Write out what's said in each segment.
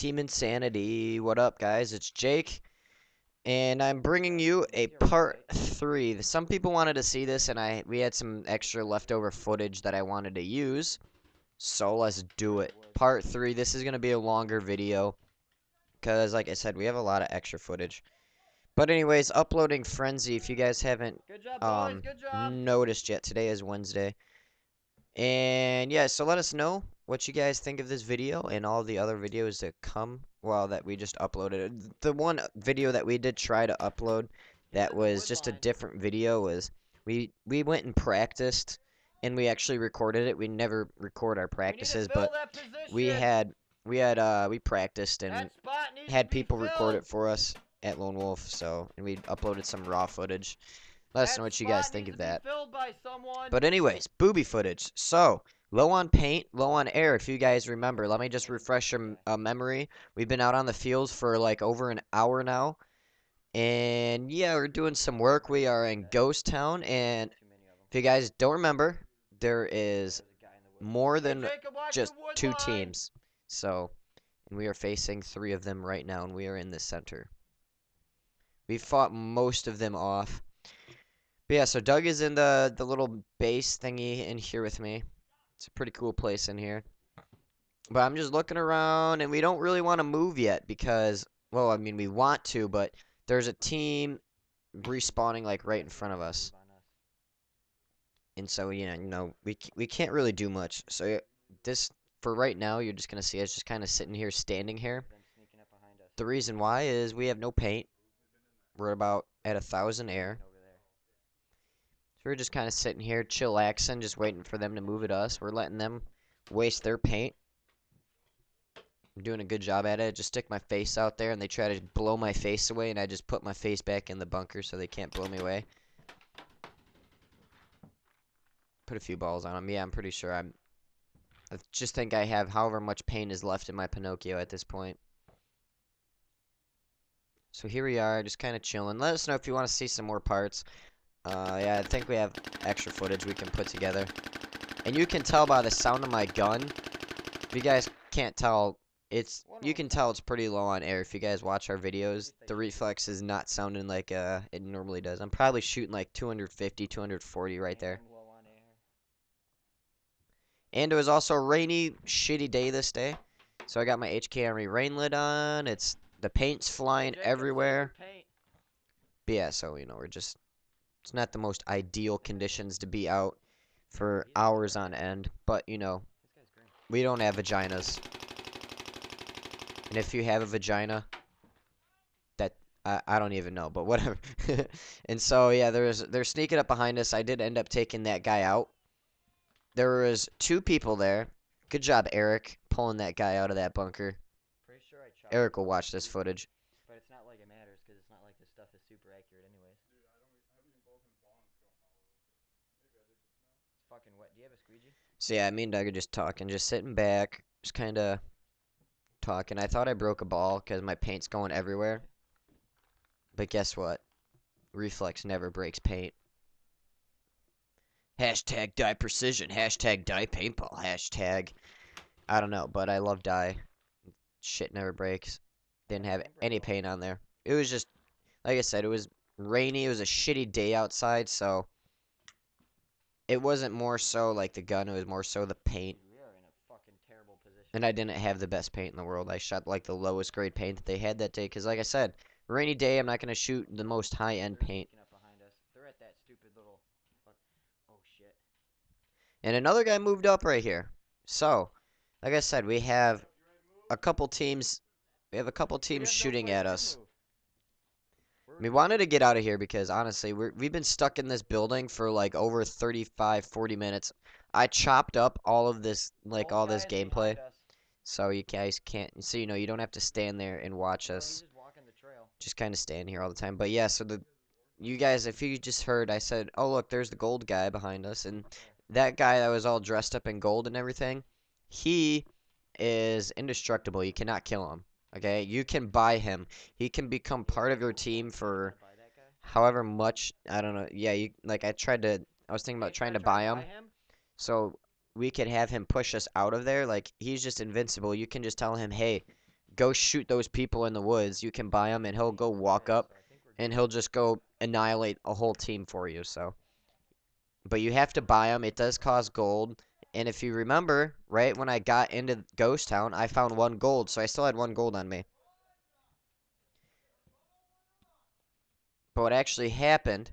Team Insanity. What up, guys? It's Jake, and I'm bringing you a part 3. Some people wanted to see this, and we had some extra leftover footage that I wanted to use, so let's do it. Part 3. This is gonna be a longer video, because, like I said, we have a lot of extra footage. But anyways, uploading frenzy. If you guys haven't Good job, boys. Good job. noticed yet, today is Wednesday. And yeah, so let us know what you guys think of this video and all the other videos that come, well, that we just uploaded. The one video that we did try to upload that was just a different video was we went and practiced, and we actually recorded it. We never record our practices, but we practiced and had people record it for us at Lone Wolf, and we uploaded some raw footage. Let us know what you guys think of that. But anyways, booby footage. So, low on paint, low on air, if you guys remember. Let me just refresh your memory. We've been out on the fields for like over an hour now. And yeah, we're doing some work. We are in Ghost Town. And if you guys don't remember, there is more than just 2 teams. So, and we are facing 3 of them right now. And we are in the center. We fought most of them off. But yeah, so Doug is in the little base thingy in here with me. It's a pretty cool place in here. But I'm just looking around, and we don't really want to move yet because, well, I mean, we want to, but there's a team respawning like right in front of us. And so, yeah, we can't really do much. So this, for right now, you're just going to see us just kind of sitting here, standing here. The reason why is we have no paint. We're about at 1,000 air. So we're just kind of sitting here, chillaxing, just waiting for them to move at us. We're letting them waste their paint. I'm doing a good job at it. Just stick my face out there, and they try to blow my face away, and I just put my face back in the bunker so they can't blow me away. Put a few balls on them. Yeah, I'm pretty sure I just think I have however much paint is left in my Pinocchio at this point. So here we are, just kind of chilling. Let us know if you want to see some more parts. Yeah, I think we have extra footage we can put together. And you can tell by the sound of my gun. If you guys can't tell, you can tell it's pretty low on air. If you guys watch our videos, the reflex is not sounding like it normally does. I'm probably shooting like 250, 240 right there. And it was also a rainy, shitty day this day. So I got my HK Armory rain lid on. The paint's flying everywhere. But yeah, so, it's not the most ideal conditions to be out for hours on end, but, we don't have vaginas. And if you have a vagina, that, I don't even know, but whatever. And so, yeah, they're sneaking up behind us. I did end up taking that guy out. There was 2 people there. Good job, Eric, pulling that guy out of that bunker. Eric will watch this footage. But it's not like it matters, because it's not like this stuff is super accurate anyways. It's fucking wet. Do you have a squeegee? So yeah, me and Doug are just talking, just sitting back, just kind of talking. I thought I broke a ball because my paint's going everywhere. But guess what? Reflex never breaks paint. Hashtag die precision. Hashtag die paintball. Hashtag, I don't know, but I love die. Shit never breaks. Didn't have any paint on there. It was just, like I said, it was rainy. It was a shitty day outside, so it wasn't more so like the gun. It was more so the paint. We are in a fucking terrible position. And I didn't have the best paint in the world. I shot like the lowest grade paint that they had that day. Because like I said, rainy day, I'm not going to shoot the most high-end paint. They're at that stupid little... Oh, shit. And another guy moved up right here. So, like I said, we have a couple teams. We have a couple teams shooting at us. We wanted to get out of here because, honestly, we've been stuck in this building for, like, over 35, 40 minutes. I chopped up all of this, like, all this gameplay. So you guys can't, so, you don't have to stand there and watch us. Just kind of stand here all the time. But, yeah, so you guys, if you just heard, I said, oh, look, there's the gold guy behind us. And that guy that was all dressed up in gold and everything, he is indestructible. You cannot kill him. Okay, you can buy him. He can become part of your team for however much. I don't know. Yeah, I was thinking about trying to buy him. So we could have him push us out of there. Like, he's just invincible. You can just tell him, hey, go shoot those people in the woods. You can buy him, and he'll go walk up, and he'll just go annihilate a whole team for you. So, but you have to buy him. It does cost gold. And if you remember, right when I got into Ghost Town, I found 1 gold, so I still had 1 gold on me. But what actually happened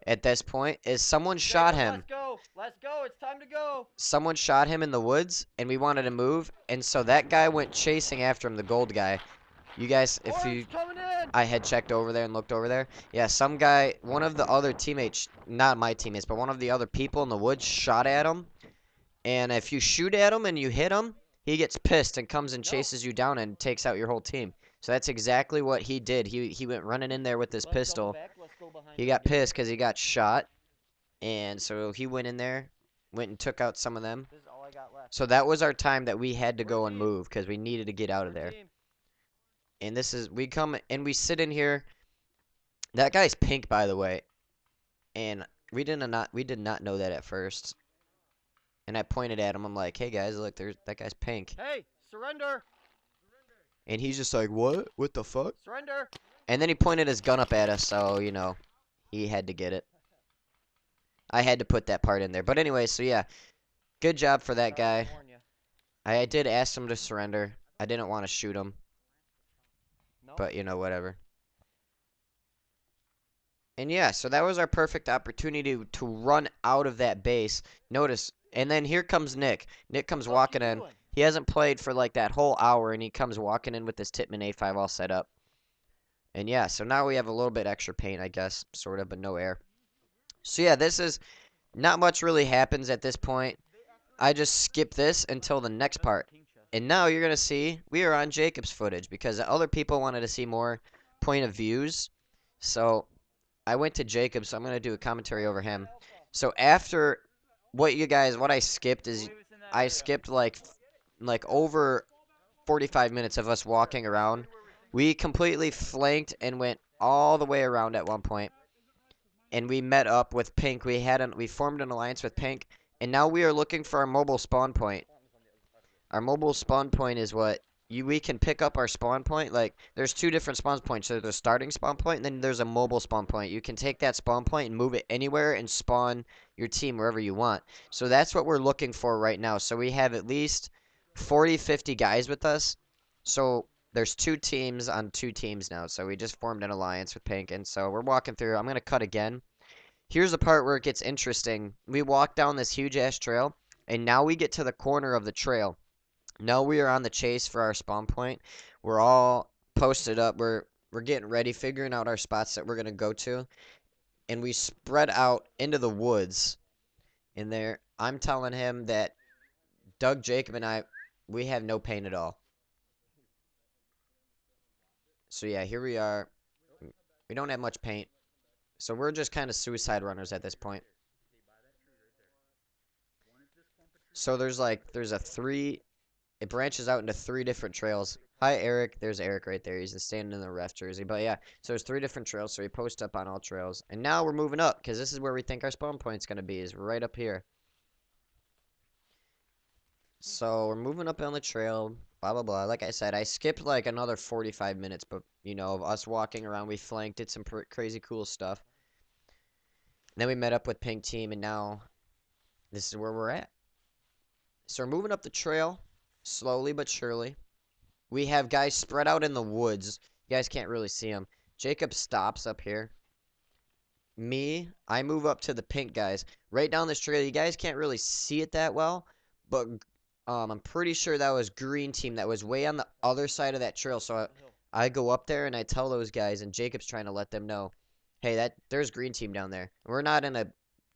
at this point is someone shot him. Let's go. Let's go. It's time to go. Someone shot him in the woods, and we wanted to move, and so that guy went chasing after him, the gold guy. You guys, if you... I had checked over there and looked over there. Yeah, some guy, one of the other teammates, not my teammates, but one of the other people in the woods shot at him. And if you shoot at him and you hit him, he gets pissed and comes and chases you down and takes out your whole team. So that's exactly what he did. He went running in there with his pistol. He got pissed because he got shot. And so he went in there, went and took out some of them. So that was our time that we had to go and move because we needed to get out of there. And this is, we come and we sit in here. That guy's pink, by the way. And we did not know that at first. And I pointed at him. I'm like, hey guys, look, that guy's pink. Hey, surrender. And he's just like, what? What the fuck? Surrender. And then he pointed his gun up at us, so, you know, he had to get it. I had to put that part in there. But anyway, so yeah. Good job for that guy. I did ask him to surrender. I didn't want to shoot him. But, you know, whatever. And yeah, so that was our perfect opportunity to run out of that base. Notice, and then here comes Nick. Nick comes walking in. He hasn't played for like that whole hour, and he comes walking in with this Titman A5 all set up. And yeah, so now we have a little bit extra paint, I guess, sort of, but no air. So yeah, this is, not much really happens at this point. I just skip this until the next part. And now you're going to see, we are on Jacob's footage, because other people wanted to see more point of views. So I went to Jacob, so I'm going to do a commentary over him. So after what I skipped is, I skipped like over 45 minutes of us walking around. We completely flanked and went all the way around at one point. And we met up with Pink. We formed an alliance with Pink. And now we are looking for our mobile spawn point. Our mobile spawn point is what we can pick up our spawn point. Like, there's 2 different spawn points. So there's a starting spawn point, and then there's a mobile spawn point. You can take that spawn point and move it anywhere and spawn your team wherever you want. So that's what we're looking for right now. So we have at least 40, 50 guys with us. So there's 2 teams on 2 teams now. So we just formed an alliance with Pink, and so we're walking through. I'm going to cut again. Here's the part where it gets interesting. We walk down this huge-ass trail, and now we get to the corner of the trail. Now we are on the chase for our spawn point. We're all posted up. We're getting ready, figuring out our spots that we're going to go to. And we spread out into the woods. In there, I'm telling him that Doug, Jacob, and I, we have no paint at all. So yeah, here we are. We don't have much paint. So we're just kind of suicide runners at this point. So there's a 3... It branches out into 3 different trails. Hi, Eric. There's Eric right there. He's standing in the ref jersey. But yeah, so there's 3 different trails. So we post up on all trails. And now we're moving up, because this is where we think our spawn point's going to be, is right up here. So we're moving up on the trail, blah, blah, blah. Like I said, I skipped like another 45 minutes, but, you know, of us walking around. We flanked, did some crazy cool stuff. And then we met up with Pink Team, and now this is where we're at. So we're moving up the trail. Slowly but surely. We have guys spread out in the woods. You guys can't really see them. Jacob stops up here. I move up to the Pink guys. Right down this trail. You guys can't really see it that well. But I'm pretty sure that was Green Team. That was way on the other side of that trail. So I go up there and I tell those guys. And Jacob's trying to let them know. Hey, there's Green Team down there. We're not in a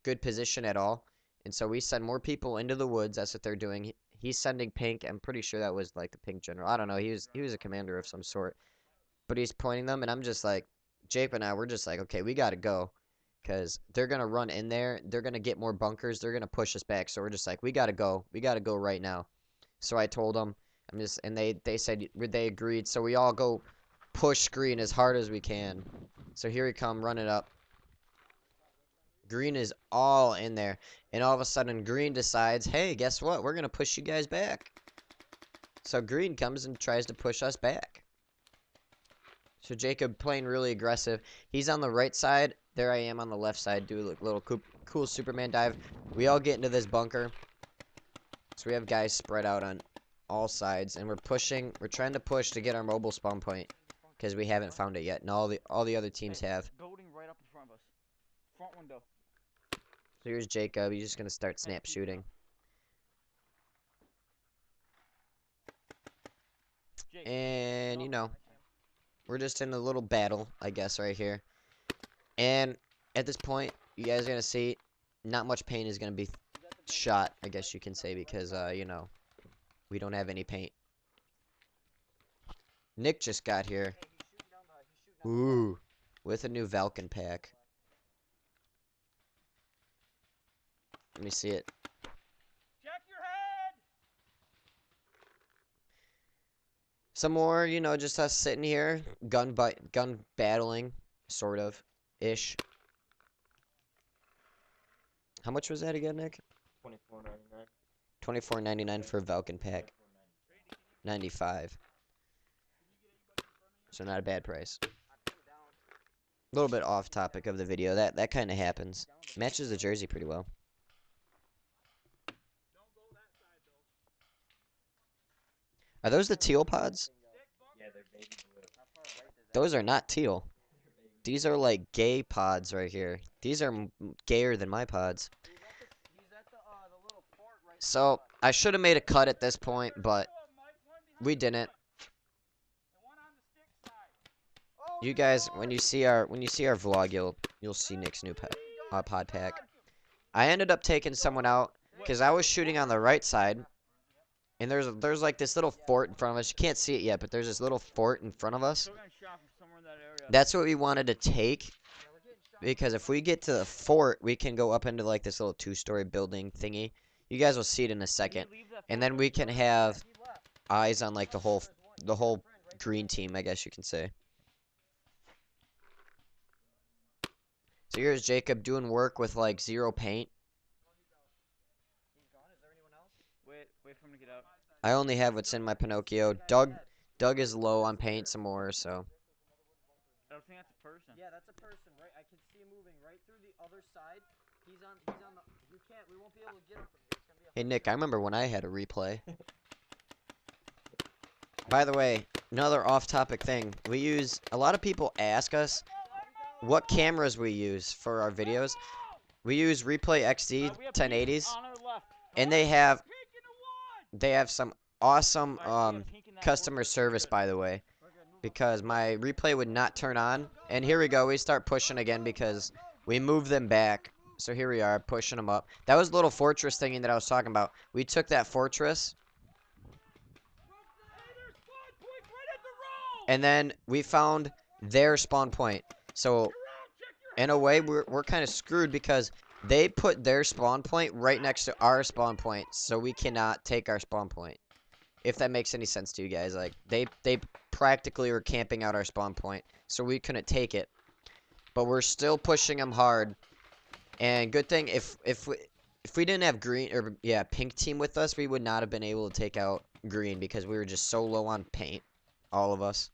good position at all. And so we send more people into the woods. That's what they're doing. He's sending Pink. I'm pretty sure that was like the Pink general. I don't know. He was a commander of some sort. But he's pointing them, and I'm just like, Jake and I, we're just like, okay, we got to go. Because they're going to run in there. They're going to get more bunkers. They're going to push us back. So we're just like, we got to go. We got to go right now. So I told them, and they said, they agreed. So we all go push Green as hard as we can. So here we come, running up. Green is all in there. And all of a sudden, Green decides, hey, guess what? We're going to push you guys back. So green comes and tries to push us back. So Jacob playing really aggressive. He's on the right side. There I am on the left side. Do a little cool Superman dive. We all get into this bunker. So we have guys spread out on all sides, and we're pushing. We're trying to push to get our mobile spawn point because we haven't found it yet, and all the other teams have. Building right up in front of us. Front window. So here's Jacob. He's just gonna start snap shooting. And you know, we're just in a little battle, I guess, right here. And at this point, you guys are gonna see, not much paint is gonna be shot, I guess you can say, because you know, we don't have any paint. Nick just got here. Ooh, with a new Valken pack. Let me see it. Check your head. Some more, you know, just us sitting here, gun battling, sort of, ish. How much was that again, Nick? $24.99. $24.99 for a Valken pack. 95. So not a bad price. A little bit off topic of the video. That kind of happens. Matches the jersey pretty well. Are those the teal pods? Yeah, they're baby blue. Those are not teal. These are like gay pods right here. These are gayer than my pods. So I should have made a cut at this point, but we didn't. You guys, when you see our vlog, you'll see Nick's new pod pack. I ended up taking someone out because I was shooting on the right side, and there's like this little fort in front of us. You can't see it yet, but there's this little fort in front of us. That's what we wanted to take, because if we get to the fort, we can go up into like this little 2-story building thingy. You guys will see it in a second, and then we can have eyes on like the whole green team, I guess you can say. So here's Jacob doing work with like 0 paint. Wait for him to get out. I only have what's in my Pinocchio. Doug is low on paint some more, so. I don't think that's a person. Yeah, that's a person, right? I can see him moving right through the other side. He's on the, we won't be able to get him from here. It's gonna be a Hey Nick, I remember when I had a replay. By the way, another off-topic thing. A lot of people ask us what cameras we use for our videos. We use Replay XD 1080s, and they have some awesome customer service, by the way, because my replay would not turn on. And here we go, we start pushing again because we moved them back. So here we are, pushing them up. That was the little fortress thingy that I was talking about. We took that fortress, and then we found their spawn point. So in a way, we're kind of screwed because they put their spawn point right next to our spawn point, so we cannot take our spawn point. If that makes any sense to you guys, like they practically were camping out our spawn point, so we couldn't take it. But we're still pushing them hard. And good thing if we didn't have pink team with us, we would not have been able to take out green because we were just so low on paint, all of us.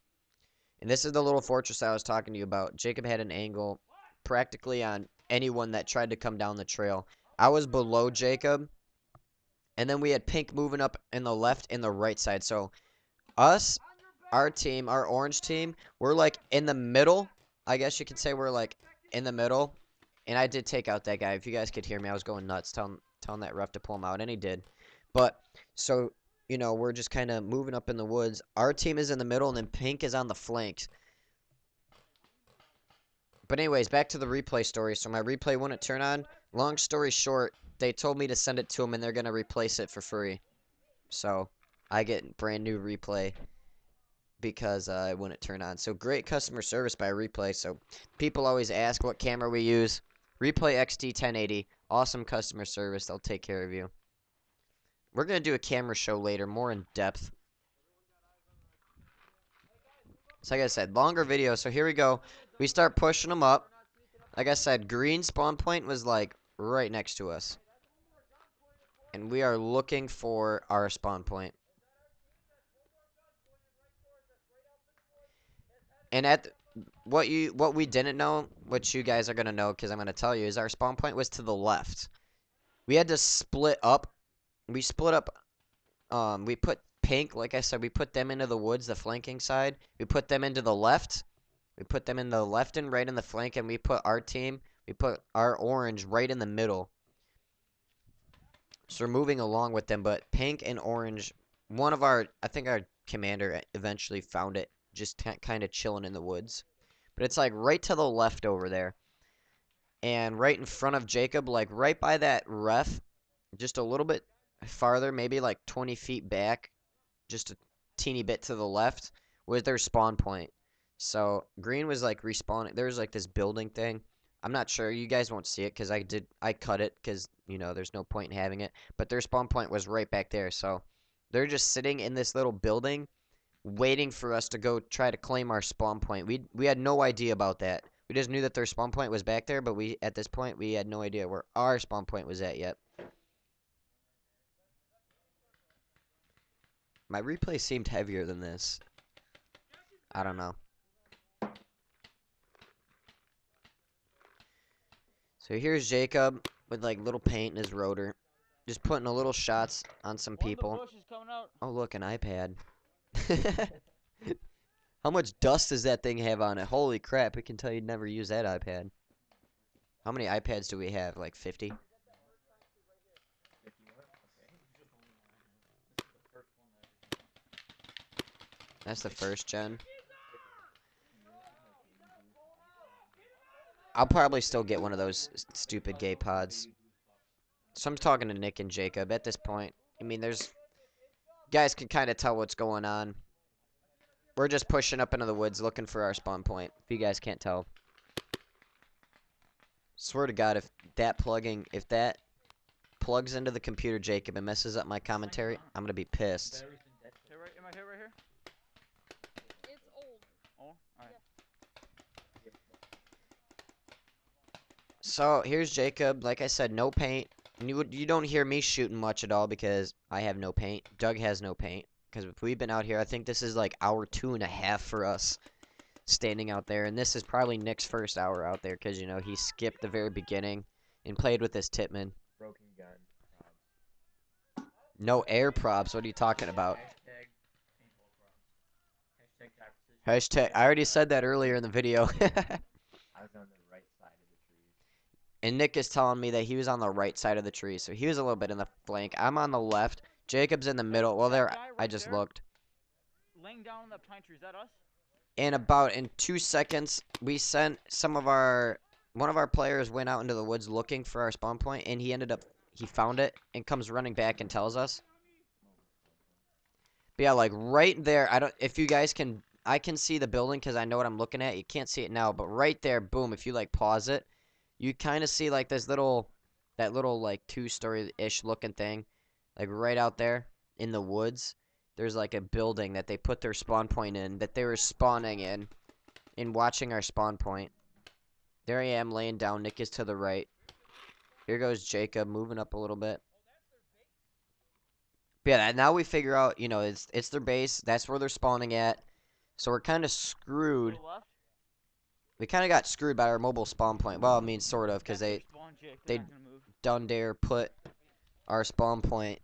And this is the little fortress I was talking to you about. Jacob had an angle practically on anyone that tried to come down the trail. I was below Jacob, and then we had pink moving up in the left and the right side. So us, our team, our orange team, we're like in the middle. I guess you could say we're like in the middle. And I did take out that guy. If you guys could hear me, I was going nuts telling that ref to pull him out, and he did. But so, you know, we're just kind of moving up in the woods. Our team is in the middle, and then pink is on the flanks. But anyways, back to the replay story. So my replay wouldn't turn on. Long story short, they told me to send it to them, and they're going to replace it for free. So I get brand new replay because it wouldn't turn on. So great customer service by replay. So people always ask what camera we use. Replay XD 1080. Awesome customer service. They'll take care of you. We're going to do a camera show later, more in depth. So like I said, longer video. So here we go. We start pushing them up. Like I said, green spawn point was like right next to us. And we are looking for our spawn point. And what we didn't know, which you guys are gonna know because I'm gonna tell you, is our spawn point was to the left. We had to split up. We split up. We put pink, like I said, we put them into the woods, the flanking side. We put them into the left. We put them in the left and right in the flank, and we put our team. We put our orange right in the middle. So we're moving along with them, but pink and orange. I think our commander eventually found it, just kind of chilling in the woods. But it's like right to the left over there. And right in front of Jacob, like right by that ref, just a little bit farther, maybe like 20 feet back, just a teeny bit to the left, was their spawn point. So green was like respawning. There's like this building thing. I'm not sure. You guys won't see it because I cut it because, you know, there's no point in having it. But their spawn point was right back there. So they're just sitting in this little building waiting for us to go try to claim our spawn point. We had no idea about that. We just knew that their spawn point was back there, but at this point we had no idea where our spawn point was at yet. My replay seemed heavier than this. I don't know. So here's Jacob with like little paint in his rotor. Just putting a little shots on some people. Oh, look, an iPad. How much dust does that thing have on it? Holy crap, it can tell you never use that iPad. How many iPads do we have? Like 50? That's the first gen. I'll probably still get one of those stupid gay pods. So I'm talking to Nick and Jacob at this point. I mean, guys can kind of tell what's going on. We're just pushing up into the woods looking for our spawn point, if you guys can't tell. Swear to God, if that plugs into the computer, Jacob, and messes up my commentary, I'm gonna be pissed. Am I here right here? It's old. Oh, alright. So here's Jacob. Like I said, no paint. You don't hear me shooting much at all because I have no paint. Doug has no paint. Because if we've been out here, I think this is like hour 2.5 for us standing out there. And this is probably Nick's first hour out there because, you know, he skipped the very beginning and played with his Titman. Broken gun. Props. No air props. What are you talking about? Hashtag paintball props. Hashtag top precision. Hashtag. I already said that earlier in the video. I was on the right side of the trees. And Nick is telling me that he was on the right side of the tree. So he was a little bit in the flank. I'm on the left. Jacob's in the middle. Well, there, I just looked. Laying down in the pine tree, is that us? And in 2 seconds, we sent one of our players went out into the woods looking for our spawn point, and he found it and comes running back and tells us. But yeah, like right there, if you guys I can see the building because I know what I'm looking at. You can't see it now, but right there, boom, if you like pause it, you kind of see like that little like 2-story-ish looking thing. Like right out there in the woods, there's like a building that they put their spawn point in, that they were spawning in watching our spawn point. There I am laying down. Nick is to the right. Here goes Jacob moving up a little bit. But yeah, now we figure out, you know, it's their base. That's where they're spawning at. So we're kind of screwed. We kind of got screwed by our mobile spawn point. Well, I mean, sort of, because they done dare put our spawn point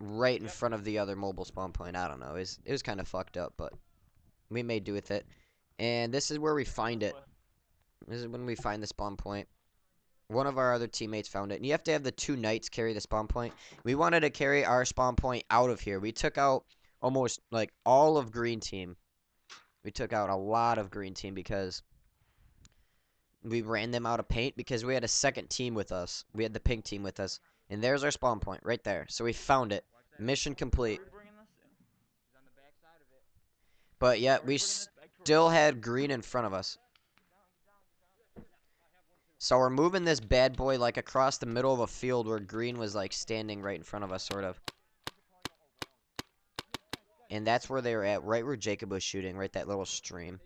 right in front of the other mobile spawn point. I don't know. It was kind of fucked up, but we made do with it. And this is where we find it. This is when we find the spawn point. One of our other teammates found it. And you have to have the 2 knights carry the spawn point. We wanted to carry our spawn point out of here. We took out almost like all of green team. We took out a lot of green team because we ran them out of paint because we had a second team with us. We had the pink team with us. And there's our spawn point right there. So we found it. Mission complete. But yet we still had green in front of us. So we're moving this bad boy like across the middle of a field where green was like standing right in front of us, sort of. And that's where they were at, right where Jacob was shooting, right that little stream.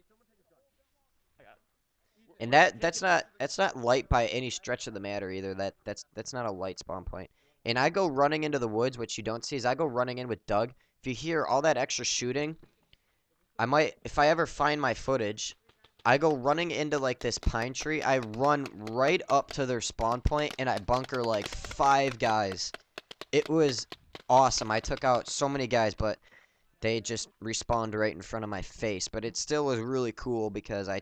And that's not light by any stretch of the matter either. That's not a light spawn point. And I go running into the woods, which you don't see is I go running in with Doug. If you hear all that extra shooting, I might, if I ever find my footage, I go running into like this pine tree. I run right up to their spawn point and I bunker like 5 guys. It was awesome. I took out so many guys, but they just respawned right in front of my face. But it still was really cool because I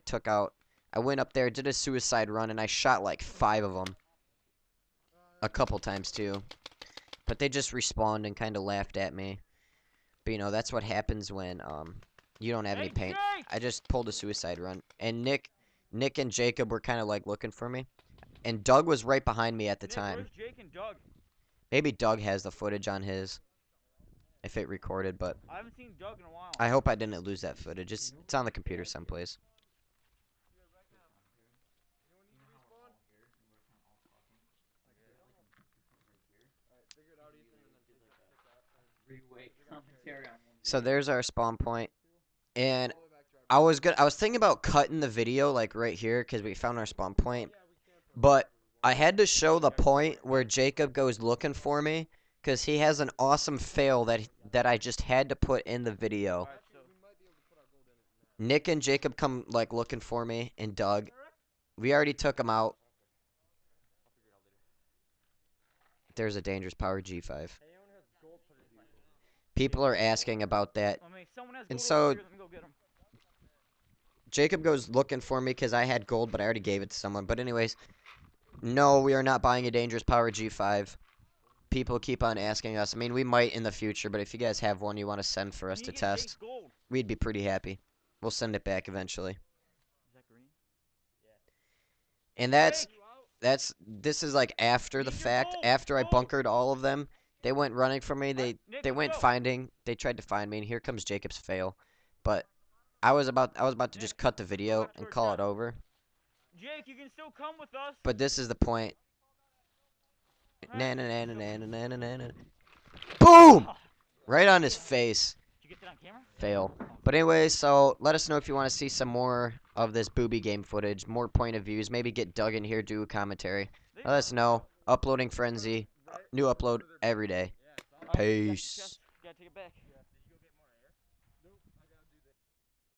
went up there, did a suicide run, and I shot like 5 of them. A couple times too. But they just respawned and kind of laughed at me. But you know, that's what happens when you don't have any paint. I just pulled a suicide run. And Nick and Jacob were kind of like looking for me. And Doug was right behind me at the time. Where's Jake and Doug? Maybe Doug has the footage on his. If it recorded, but I haven't seen Doug in a while. I hope I didn't lose that footage. It's on the computer someplace. So there's our spawn point, and I was thinking about cutting the video like right here because we found our spawn point, but I had to show the point where Jacob goes looking for me because he has an awesome fail that I just had to put in the video. Nick and Jacob come like looking for me, and Doug. We already took him out. There's a dangerous power G5. People are asking about that. And so Jacob goes looking for me because I had gold, but I already gave it to someone. But anyways, no, we are not buying a dangerous power G5. People keep on asking us. I mean, we might in the future, but if you guys have one you want to send for us to test, we'd be pretty happy. We'll send it back eventually. And this is like after the fact. After I bunkered all of them, they went running from me. They went finding. They tried to find me, and here comes Jacob's fail. But I was about to just cut the video and call it over. Jake, you can still come with us. But this is the point. Na na na na na na na na na. Boom! Right on his face. Did you get that on camera? Fail. But anyway, so let us know if you want to see some more of this booby game footage, more point of views. Maybe get Doug in here, do a commentary. Let us know. Uploading frenzy. New upload every day. Peace.